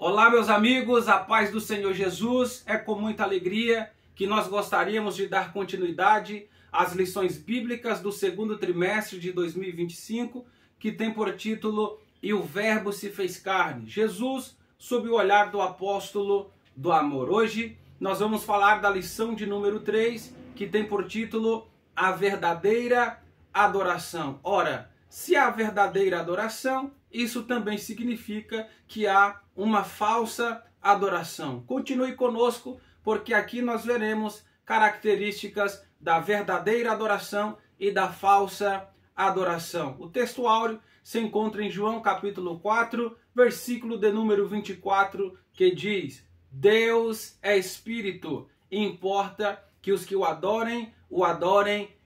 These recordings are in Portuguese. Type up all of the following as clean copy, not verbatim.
Olá, meus amigos, a paz do Senhor Jesus. É com muita alegria que nós gostaríamos de dar continuidade às lições bíblicas do segundo trimestre de 2025, que tem por título "E o Verbo se fez carne", Jesus sob o olhar do apóstolo do amor. Hoje nós vamos falar da lição de número 3, que tem por título "A verdadeira adoração". Ora, se há verdadeira adoração, isso também significa que há uma falsa adoração. Continue conosco, porque aqui nós veremos características da verdadeira adoração e da falsa adoração. O texto áureo se encontra em João capítulo 4, versículo de número 24, que diz: Deus é Espírito, e importa que os que o adorem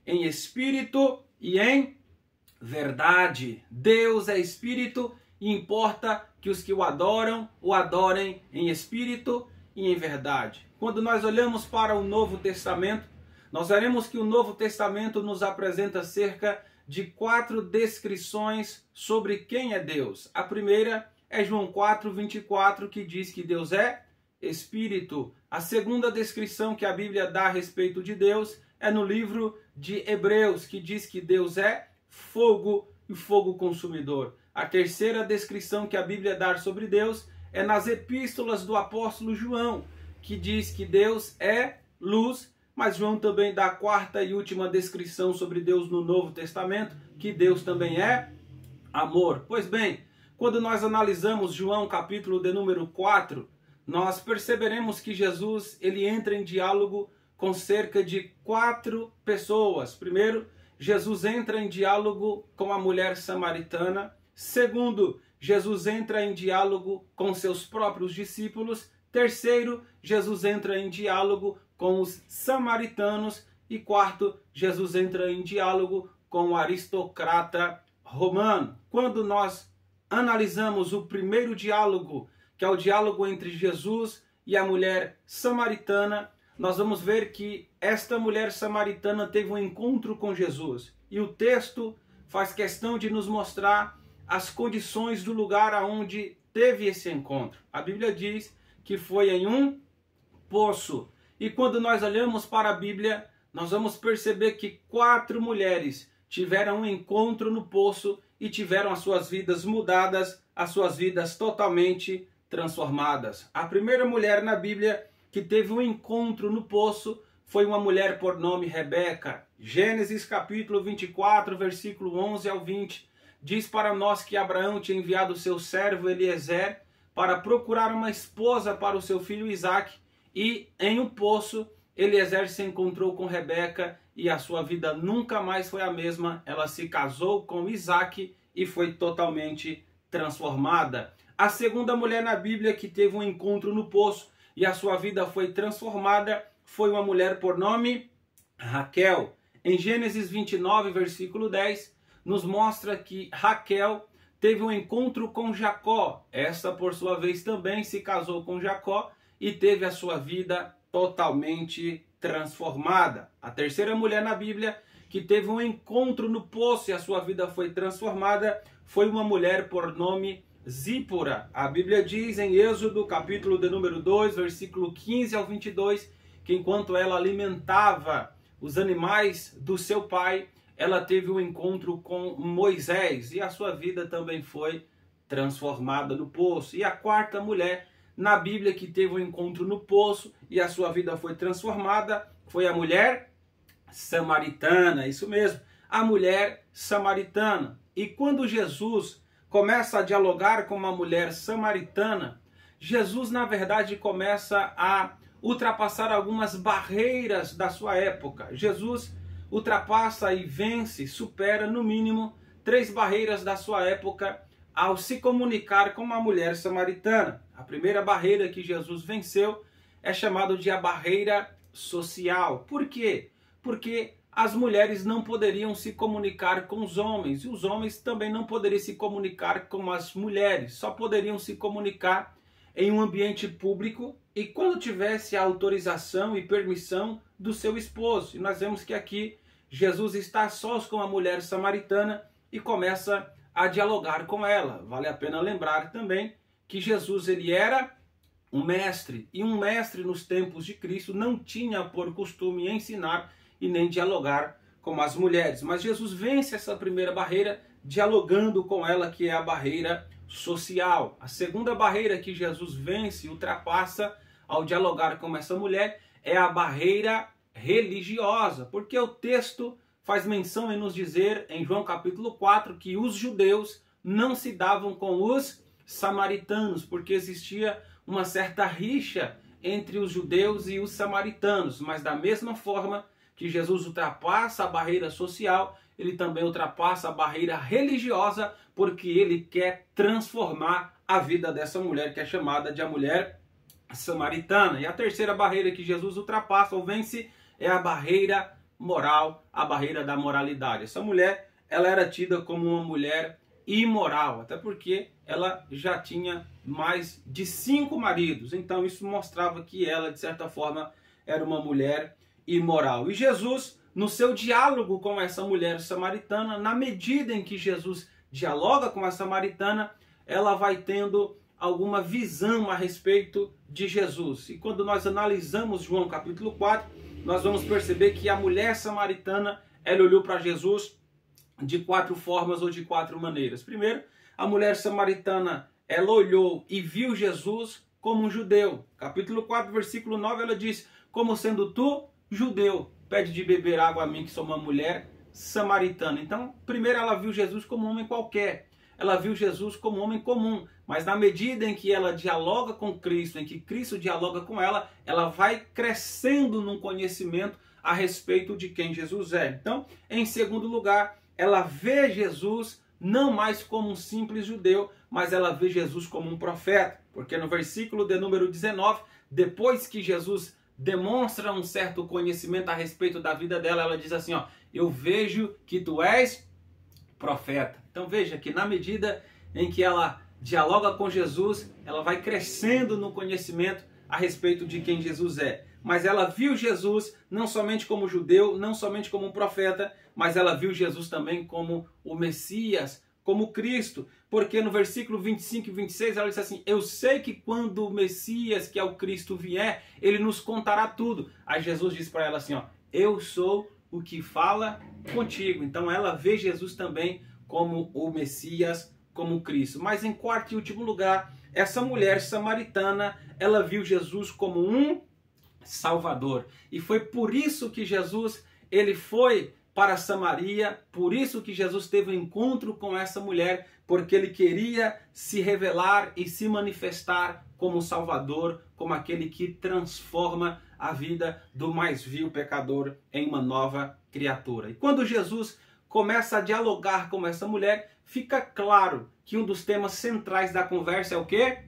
em espírito e em verdade. Deus é Espírito e importa que os que o adorem em espírito e em verdade. Quando nós olhamos para o Novo Testamento, nós veremos que o Novo Testamento nos apresenta cerca de 4 descrições sobre quem é Deus. A primeira é João 4:24, que diz que Deus é Espírito. A segunda descrição que a Bíblia dá a respeito de Deus é no livro de Hebreus, que diz que Deus é fogo e fogo consumidor. A terceira descrição que a Bíblia dá sobre Deus é nas epístolas do apóstolo João, que diz que Deus é luz, mas João também dá a quarta e última descrição sobre Deus no Novo Testamento, que Deus também é amor. Pois bem, quando nós analisamos João capítulo de número 4, nós perceberemos que Jesus ele entra em diálogo com cerca de 4 pessoas. Primeiro, Jesus entra em diálogo com a mulher samaritana. Segundo, Jesus entra em diálogo com seus próprios discípulos. Terceiro, Jesus entra em diálogo com os samaritanos. E quarto, Jesus entra em diálogo com o aristocrata romano. Quando nós analisamos o primeiro diálogo, que é o diálogo entre Jesus e a mulher samaritana, nós vamos ver que esta mulher samaritana teve um encontro com Jesus. E o texto faz questão de nos mostrar as condições do lugar aonde teve esse encontro. A Bíblia diz que foi em um poço. E quando nós olhamos para a Bíblia, nós vamos perceber que 4 mulheres tiveram um encontro no poço e tiveram as suas vidas mudadas, as suas vidas totalmente transformadas. A primeira mulher na Bíblia que teve um encontro no poço foi uma mulher por nome Rebeca. Gênesis capítulo 24, versículo 11 ao 20, diz para nós que Abraão tinha enviado o seu servo Eliezer para procurar uma esposa para o seu filho Isaque, e em um poço Eliezer se encontrou com Rebeca e a sua vida nunca mais foi a mesma. Ela se casou com Isaque e foi totalmente transformada. A segunda mulher na Bíblia que teve um encontro no poço e a sua vida foi transformada foi uma mulher por nome Raquel. Em Gênesis 29, versículo 10, nos mostra que Raquel teve um encontro com Jacó. Esta, por sua vez, também se casou com Jacó e teve a sua vida totalmente transformada. A terceira mulher na Bíblia que teve um encontro no poço e a sua vida foi transformada foi uma mulher por nome Zípora. A Bíblia diz em Êxodo, capítulo de número 2, versículo 15 ao 22, que enquanto ela alimentava os animais do seu pai, ela teve um encontro com Moisés e a sua vida também foi transformada no poço. E a quarta mulher na Bíblia que teve um encontro no poço e a sua vida foi transformada foi a mulher samaritana. Isso mesmo, a mulher samaritana. E quando Jesus começa a dialogar com uma mulher samaritana, Jesus, na verdade, começa a ultrapassar algumas barreiras da sua época. Jesus ultrapassa e vence, supera no mínimo 3 barreiras da sua época ao se comunicar com uma mulher samaritana. A primeira barreira que Jesus venceu é chamada de a barreira social. Por quê? Porque as mulheres não poderiam se comunicar com os homens e os homens também não poderiam se comunicar com as mulheres. Só poderiam se comunicar em um ambiente público e quando tivesse a autorização e permissão do seu esposo. E nós vemos que aqui Jesus está a sós com a mulher samaritana e começa a dialogar com ela. Vale a pena lembrar também que Jesus ele era um mestre, e um mestre nos tempos de Cristo não tinha por costume ensinar e nem dialogar com as mulheres. Mas Jesus vence essa primeira barreira dialogando com ela, que é a barreira social. A segunda barreira que Jesus vence e ultrapassa ao dialogar com essa mulher é a barreira religiosa, porque o texto faz menção em nos dizer, em João capítulo 4, que os judeus não se davam com os samaritanos, porque existia uma certa rixa entre os judeus e os samaritanos. Mas da mesma forma que Jesus ultrapassa a barreira social, ele também ultrapassa a barreira religiosa, porque ele quer transformar a vida dessa mulher, que é chamada de a mulher samaritana. E a terceira barreira que Jesus ultrapassa ou vence é a barreira moral, a barreira da moralidade. Essa mulher, ela era tida como uma mulher imoral, até porque ela já tinha mais de 5 maridos. Então isso mostrava que ela, de certa forma, era uma mulher imoral. E Jesus, no seu diálogo com essa mulher samaritana, na medida em que Jesus dialoga com a samaritana, ela vai tendo alguma visão a respeito de Jesus. E quando nós analisamos João capítulo 4, nós vamos perceber que a mulher samaritana, ela olhou para Jesus de 4 formas ou de 4 maneiras. Primeiro, a mulher samaritana, ela olhou e viu Jesus como um judeu. Capítulo 4, versículo 9, ela diz: como sendo tu judeu, pede de beber água a mim, que sou uma mulher samaritana. Então, primeiro ela viu Jesus como um homem qualquer. Ela viu Jesus como um homem comum. Mas na medida em que ela dialoga com Cristo, em que Cristo dialoga com ela, ela vai crescendo num conhecimento a respeito de quem Jesus é. Então, em segundo lugar, ela vê Jesus não mais como um simples judeu, mas ela vê Jesus como um profeta. Porque no versículo de número 19, depois que Jesus demonstra um certo conhecimento a respeito da vida dela, ela diz assim, ó: eu vejo que tu és profeta. Então veja que na medida em que ela dialoga com Jesus, ela vai crescendo no conhecimento a respeito de quem Jesus é. Mas ela viu Jesus não somente como judeu, não somente como um profeta, mas ela viu Jesus também como o Messias, como Cristo. Porque no versículo 25 e 26 ela diz assim: eu sei que quando o Messias, que é o Cristo, vier, ele nos contará tudo. Aí Jesus diz para ela assim, ó: eu sou o que fala contigo. Então ela vê Jesus também como o Messias, como Cristo. Mas em quarto e último lugar, essa mulher samaritana, ela viu Jesus como um Salvador. E foi por isso que Jesus, ele foi para Samaria, por isso que Jesus teve um encontro com essa mulher, porque ele queria se revelar e se manifestar como Salvador, como aquele que transforma a vida do mais vil pecador em uma nova criatura. E quando Jesus começa a dialogar com essa mulher, fica claro que um dos temas centrais da conversa é o quê?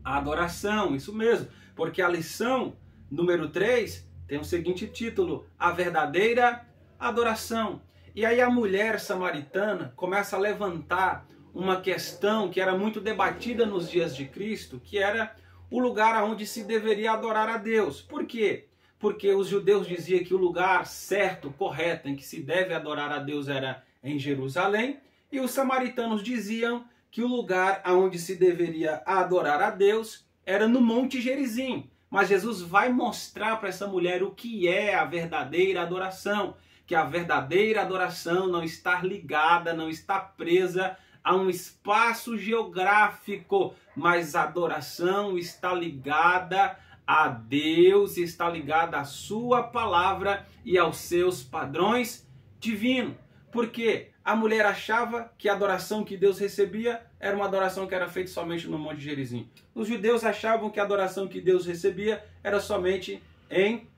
A adoração, isso mesmo, porque a lição número 3 tem o seguinte título: a verdadeira adoração. E aí a mulher samaritana começa a levantar uma questão que era muito debatida nos dias de Cristo, que era o lugar onde se deveria adorar a Deus. Por quê? Porque os judeus diziam que o lugar certo, correto, em que se deve adorar a Deus era em Jerusalém, e os samaritanos diziam que o lugar onde se deveria adorar a Deus era no Monte Gerizim. Mas Jesus vai mostrar para essa mulher o que é a verdadeira adoração, que a verdadeira adoração não está ligada, não está presa a um espaço geográfico, mas a adoração está ligada a Deus, está ligada à sua palavra e aos seus padrões divinos. Porque a mulher achava que a adoração que Deus recebia era uma adoração que era feita somente no Monte Gerizim. Os judeus achavam que a adoração que Deus recebia era somente em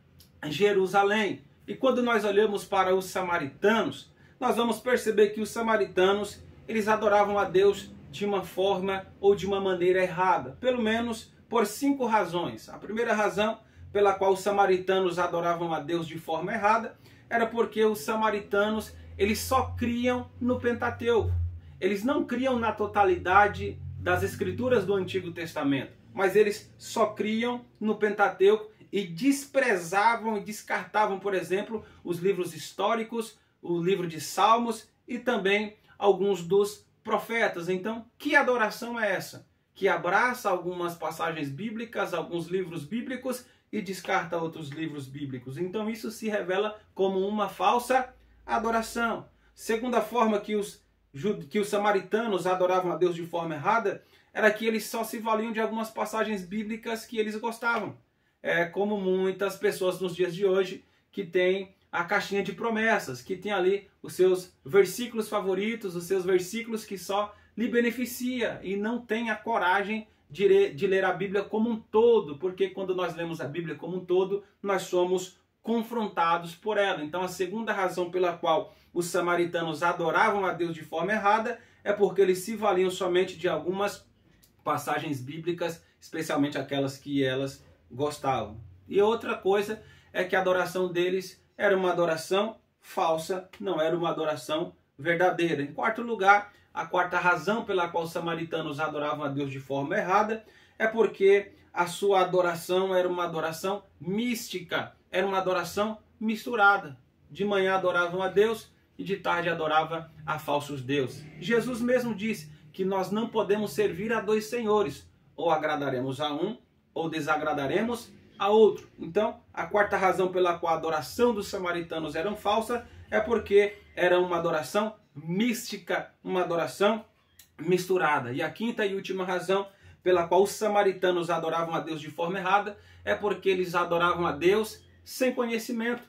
Jerusalém. E quando nós olhamos para os samaritanos, nós vamos perceber que os samaritanos, eles adoravam a Deus de uma forma ou de uma maneira errada. Pelo menos por 5 razões. A primeira razão pela qual os samaritanos adoravam a Deus de forma errada era porque os samaritanos, eles só criam no Pentateuco. Eles não criam na totalidade das escrituras do Antigo Testamento, mas eles só criam no Pentateuco e desprezavam e descartavam, por exemplo, os livros históricos, o livro de Salmos e também alguns dos profetas. Então, que adoração é essa? que abraça algumas passagens bíblicas, alguns livros bíblicos e descarta outros livros bíblicos. Então isso se revela como uma falsa adoração. Segunda forma que os samaritanos adoravam a Deus de forma errada era que eles só se valiam de algumas passagens bíblicas que eles gostavam. É como muitas pessoas nos dias de hoje que têm a caixinha de promessas, que tem ali os seus versículos favoritos, os seus versículos que só lhe beneficia e não tem a coragem de ler a Bíblia como um todo, porque quando nós lemos a Bíblia como um todo, nós somos confrontados por ela. Então a segunda razão pela qual os samaritanos adoravam a Deus de forma errada é porque eles se valiam somente de algumas passagens bíblicas, especialmente aquelas que elas gostavam. E outra coisa é que a adoração deles era uma adoração falsa, não era uma adoração verdadeira. Em quarto lugar, a quarta razão pela qual os samaritanos adoravam a Deus de forma errada é porque a sua adoração era uma adoração mística, era uma adoração misturada. De manhã adoravam a Deus e de tarde adoravam a falsos deuses. Jesus mesmo disse que nós não podemos servir a dois senhores, ou agradaremos a um ou desagradaremos a outro. Então, a quarta razão pela qual a adoração dos samaritanos era falsa é porque era uma adoração mística, uma adoração misturada. E a quinta e última razão pela qual os samaritanos adoravam a Deus de forma errada é porque eles adoravam a Deus sem conhecimento.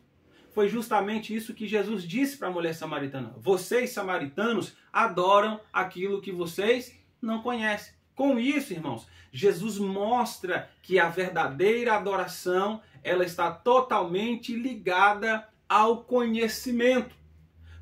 Foi justamente isso que Jesus disse para a mulher samaritana. Vocês, samaritanos, adoram aquilo que vocês não conhecem. Com isso, irmãos, Jesus mostra que a verdadeira adoração ela está totalmente ligada ao conhecimento.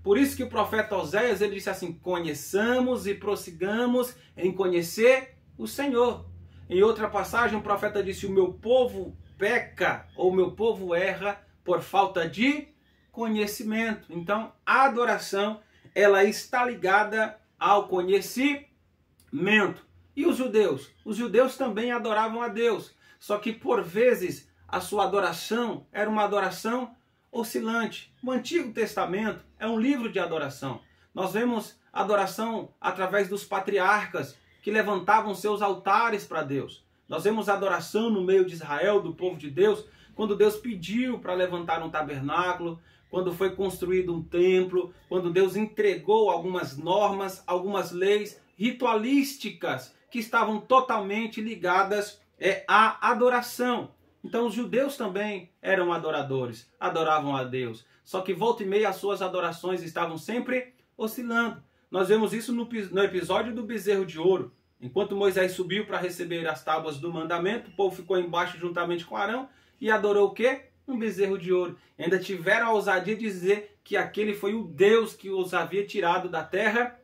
Por isso que o profeta Oséias ele disse assim: conheçamos e prossigamos em conhecer o Senhor. Em outra passagem, o profeta disse: o meu povo peca, ou o meu povo erra por falta de conhecimento. Então, a adoração ela está ligada ao conhecimento. E os judeus? Os judeus também adoravam a Deus, só que por vezes a sua adoração era uma adoração oscilante. O Antigo Testamento é um livro de adoração. Nós vemos adoração através dos patriarcas que levantavam seus altares para Deus. Nós vemos adoração no meio de Israel, do povo de Deus, quando Deus pediu para levantar um tabernáculo, quando foi construído um templo, quando Deus entregou algumas normas, algumas leis ritualísticas que estavam totalmente ligadas à adoração. Então os judeus também eram adoradores, adoravam a Deus. Só que volta e meia as suas adorações estavam sempre oscilando. Nós vemos isso no episódio do bezerro de ouro. Enquanto Moisés subiu para receber as tábuas do mandamento, o povo ficou embaixo juntamente com Arão e adorou o quê? Um bezerro de ouro. E ainda tiveram a ousadia de dizer que aquele foi o Deus que os havia tirado da terra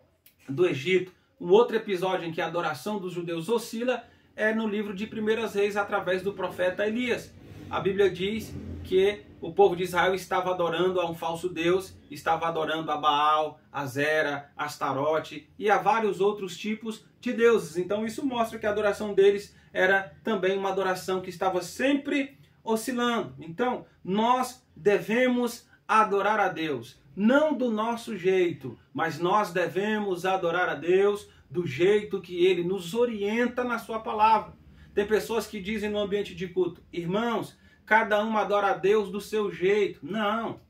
do Egito. Um outro episódio em que a adoração dos judeus oscila é no livro de 1 Reis, através do profeta Elias. A Bíblia diz que o povo de Israel estava adorando a um falso Deus, estava adorando a Baal, a Zera, a Astarote e a vários outros tipos de deuses. Então isso mostra que a adoração deles era também uma adoração que estava sempre oscilando. Então nós devemos adorar a Deus, não do nosso jeito, mas nós devemos adorar a Deus do jeito que Ele nos orienta na sua palavra. Tem pessoas que dizem no ambiente de culto: irmãos, cada um adora a Deus do seu jeito. Não,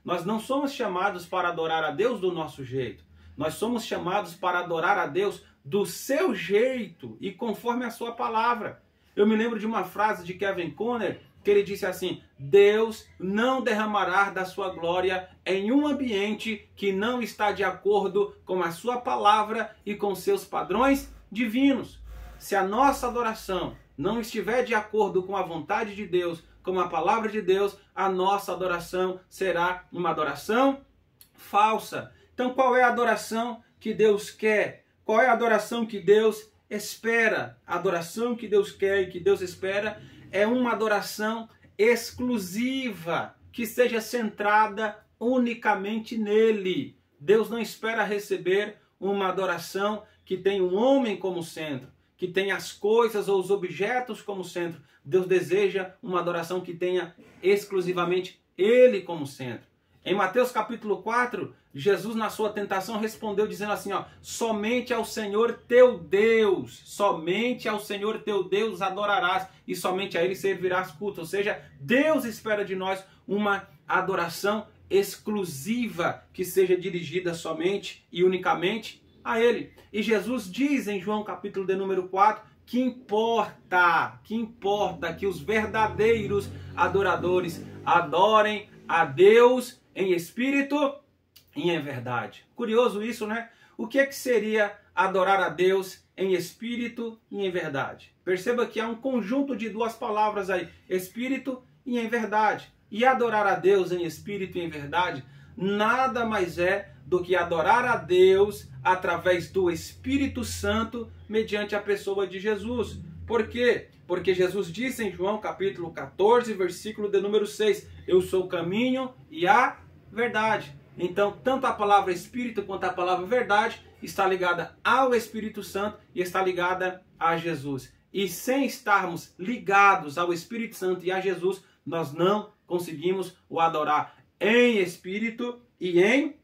nós não somos chamados para adorar a Deus do nosso jeito. Nós somos chamados para adorar a Deus do seu jeito e conforme a sua palavra. Eu me lembro de uma frase de Kevin Conner, que ele disse assim: Deus não derramará da sua glória em um ambiente que não está de acordo com a sua palavra e com seus padrões divinos. Se a nossa adoração não estiver de acordo com a vontade de Deus, com a palavra de Deus, a nossa adoração será uma adoração falsa. Então qual é a adoração que Deus quer? Qual é a adoração que Deus espera? A adoração que Deus quer e que Deus espera é uma adoração exclusiva, que seja centrada unicamente nele. Deus não espera receber uma adoração que tem um homem como centro, que tem as coisas ou os objetos como centro. Deus deseja uma adoração que tenha exclusivamente Ele como centro. Em Mateus capítulo 4, Jesus na sua tentação respondeu dizendo assim, ó, somente ao Senhor teu Deus, somente ao Senhor teu Deus adorarás e somente a Ele servirás culto. Ou seja, Deus espera de nós uma adoração exclusiva que seja dirigida somente e unicamente a Ele. E Jesus diz em João capítulo de número 4 que importa que os verdadeiros adoradores adorem a Deus em espírito e em verdade. Curioso isso, né? O que seria adorar a Deus em espírito e em verdade? Perceba que há um conjunto de duas palavras aí, espírito e em verdade. E adorar a Deus em espírito e em verdade nada mais é do que adorar a Deus através do Espírito Santo mediante a pessoa de Jesus. Por quê? Porque Jesus disse em João capítulo 14, versículo de número 6, eu sou o caminho e a verdade. Então, tanto a palavra Espírito quanto a palavra verdade está ligada ao Espírito Santo e está ligada a Jesus. E sem estarmos ligados ao Espírito Santo e a Jesus, nós não conseguimos o adorar em espírito e em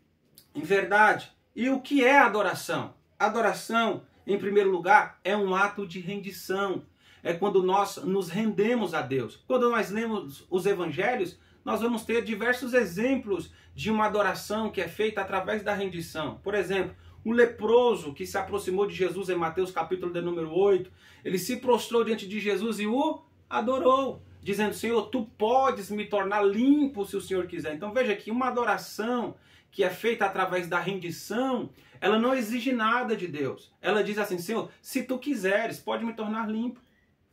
verdade. E o que é adoração? Adoração, em primeiro lugar, é um ato de rendição. É quando nós nos rendemos a Deus. Quando nós lemos os evangelhos, nós vamos ter diversos exemplos de uma adoração que é feita através da rendição. Por exemplo, o leproso que se aproximou de Jesus em Mateus capítulo de número 8, ele se prostrou diante de Jesus e o adorou, dizendo, Senhor, tu podes me tornar limpo se o Senhor quiser. Então veja que uma adoração que é feita através da rendição, ela não exige nada de Deus. Ela diz assim, Senhor, se tu quiseres, pode me tornar limpo.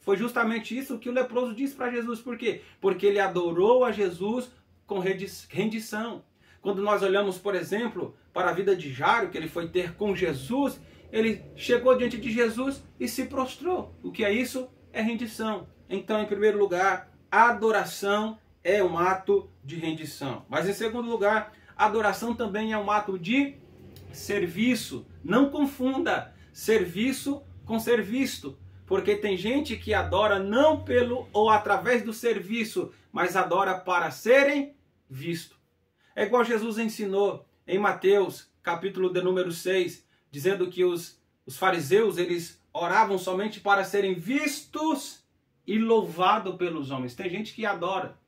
Foi justamente isso que o leproso disse para Jesus. Por quê? Porque ele adorou a Jesus com rendição. Quando nós olhamos, por exemplo, para a vida de Jairo, que ele foi ter com Jesus, ele chegou diante de Jesus e se prostrou. O que é isso? É rendição. Então, em primeiro lugar, a adoração é um ato de rendição. Mas, em segundo lugar, a adoração também é um ato de serviço. Não confunda serviço com ser visto. Porque tem gente que adora não pelo ou através do serviço, mas adora para serem visto. É igual Jesus ensinou em Mateus, capítulo de número 6, dizendo que os fariseus, eles oravam somente para serem vistos e louvados pelos homens. Tem gente que adora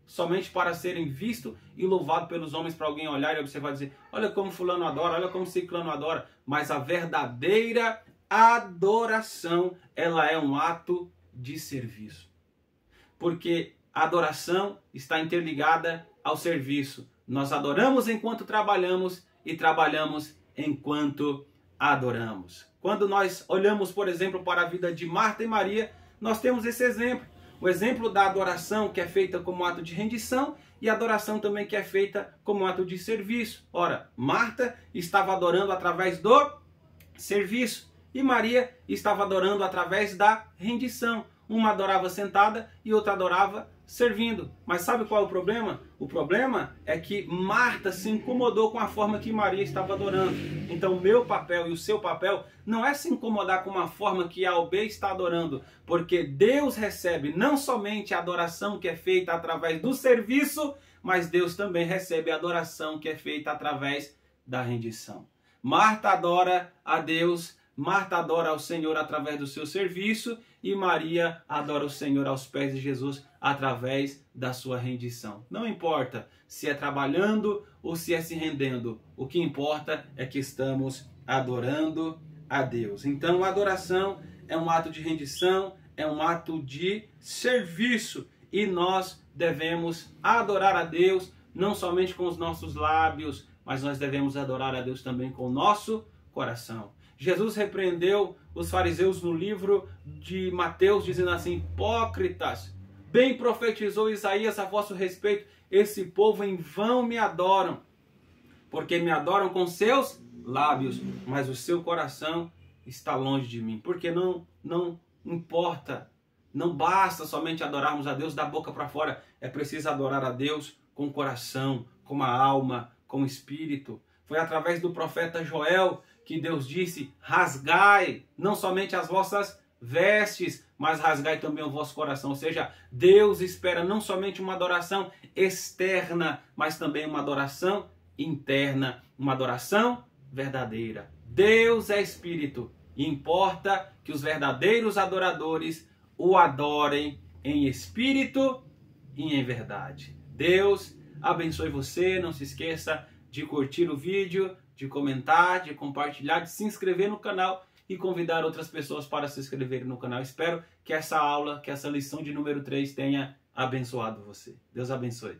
somente para serem vistos e louvados pelos homens, para alguém olhar e observar e dizer, olha como fulano adora, olha como ciclano adora. Mas a verdadeira adoração, ela é um ato de serviço. Porque a adoração está interligada ao serviço. Nós adoramos enquanto trabalhamos e trabalhamos enquanto adoramos. Quando nós olhamos, por exemplo, para a vida de Marta e Maria, nós temos esse exemplo. O exemplo da adoração que é feita como ato de rendição e a adoração também que é feita como ato de serviço. Ora, Marta estava adorando através do serviço e Maria estava adorando através da rendição. Uma adorava sentada e outra adorava servindo. Mas sabe qual é o problema? O problema é que Marta se incomodou com a forma que Maria estava adorando. Então o meu papel e o seu papel não é se incomodar com uma forma que A ou B está adorando, porque Deus recebe não somente a adoração que é feita através do serviço, mas Deus também recebe a adoração que é feita através da rendição. Marta adora a Deus, Marta adora ao Senhor através do seu serviço e Maria adora o Senhor aos pés de Jesus através da sua rendição. Não importa se é trabalhando ou se é se rendendo, o que importa é que estamos adorando a Deus. Então a adoração é um ato de rendição, é um ato de serviço e nós devemos adorar a Deus não somente com os nossos lábios, mas nós devemos adorar a Deus também com o nosso coração. Jesus repreendeu os fariseus no livro de Mateus, dizendo assim, hipócritas, bem profetizou Isaías a vosso respeito, esse povo em vão me adoram, porque me adoram com seus lábios, mas o seu coração está longe de mim. Porque não importa, não basta somente adorarmos a Deus da boca para fora, é preciso adorar a Deus com o coração, com a alma, com o espírito. Foi através do profeta Joel que Deus disse, rasgai não somente as vossas vestes, mas rasgai também o vosso coração. Ou seja, Deus espera não somente uma adoração externa, mas também uma adoração interna, uma adoração verdadeira. Deus é Espírito e importa que os verdadeiros adoradores o adorem em espírito e em verdade. Deus abençoe você. Não se esqueça de curtir o vídeo, de comentar, de compartilhar, de se inscrever no canal e convidar outras pessoas para se inscreverem no canal. Espero que essa aula, que essa lição de número 3 tenha abençoado você. Deus abençoe.